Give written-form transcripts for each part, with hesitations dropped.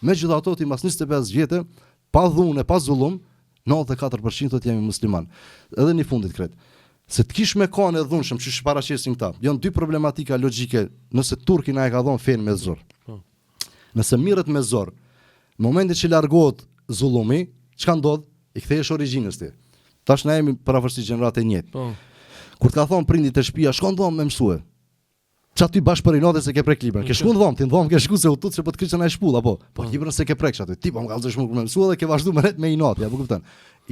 Megjithatë ti mas 25 vjetë, pa dhunë, pa zullum, 94% thotë jemi musliman. Edhe në fundit kret. Se të kish me kanë e dhunshëm, që paraqesin këta. Janë dy problematika logjike, nëse turki na e ka dhënë fen me zor. Nëse mirret me zor, në momentin që largohet zullumi, çka ndodh? I kthehesh origjinës ti. Tash na jemi paravorsi gjenerate e njëjtë. Kur të ka thonë prindit të shtëpia, shkon dhomë me mësue. Qa ty bash për i natë se ke prek libra. Ke shku në dhomë, ti në dhomë ke shku se u tutë se po të kryqën e shpull, apo. Po librën se ke prek që aty. Ti po më ka zë shmurë me mësua dhe ke vazhdu me ret me i natë, ja po këpëtan.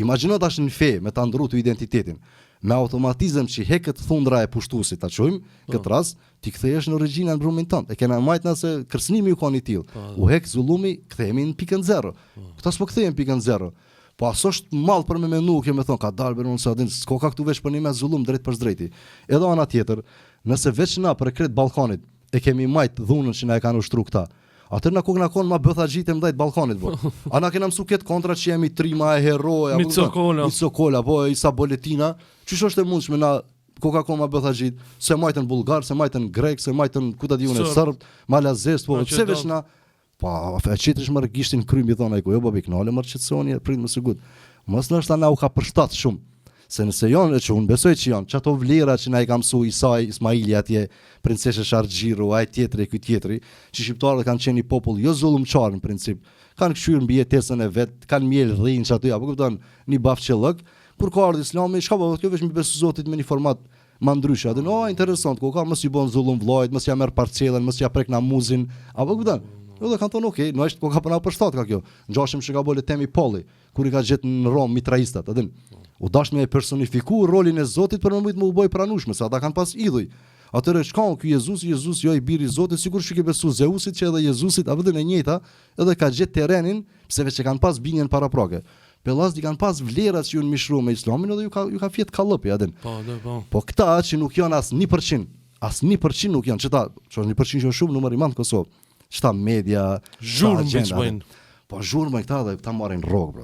Imagjino tash në fe me ta ndru të identitetin. Me automatizëm që heket thundra e pushtuesit, ta qojmë, këtë rast, ti kthehesh në origjinën në brumin tënd. E kena majt na se kërcënimi u ka një tillë. U hek zullumi, kthehemi në pikën 0. Këta s'po kthehen pikën 0. Po aso është mall për me menu, kjo me thon ka dalë për unë sa din, s'ka ka këtu veç për një me zullum drejt për drejti. Edhe ana tjetër, nëse veç na për kret Ballkanit e kemi majt dhunën që na e kanë ushtruar këta. Atëherë na kokna kon ma bëtha gjitë ndaj Ballkanit po. Ana kena mësu këtë kontra që jemi trima e heroja, Mitsokola, po Isa Boletina, çish është e mundshme na Coca-Cola ma bëtha gjitë, se majtën bullgar, se majtën grek, se majtën ku ta diunë serb, malazes, po pse veç na pa qetësh më gishtin krymbi thon ai ku jo babi knale më qetësoni prit më sigut. Mos na është na u ka përshtat shumë. Se nëse janë që unë besoj që janë çato vlera që na i ka mësuar Isai Ismaili atje, princesha Sharxhiru, ai tjetri, ky tjetri, që shqiptarët kanë qenë një popull jo zullumçar në princip. Kanë kshyer mbi jetesën e vet, kanë miel dhinç aty, apo kupton, një bafçellëk. Kur ka ardhur Islami, çka po kjo veç mbi besu Zotit me një format më ndryshe. Atë no, interesant, ku ka mos i bën zullum vllajt, mos ja merr parcellën, mos ja prek namuzin, apo kupton. Jo dhe kanë thonë okay, no është ka puna për shtat ka kjo. Ngjashëm që ka bële temi Polli, kur i ka gjetë në Rom mitraistat, atë. U dash me personifiku rolin e Zotit për më u bë pranueshme, se ata kanë pas idhuj. Atëherë shkon ky Jezus jo i biri i Zotit, sigurisht që ke besu Zeusit që edhe Jezusit a vetëm e njëjta, edhe ka gjetë terrenin, pse veç që kanë pas binjen paraprake. Pellazdi kanë pas vlerat që ju mishruar me Islamin edhe ju ka fjet kallopi atë. Po këta që nuk janë as 1%, as 1% nuk janë, çta, çon 1% është shumë numër i madh në Kosovë. Çta media, zhurmë bëjnë. Po zhurmë këta dhe këta marrin rrogë, bro.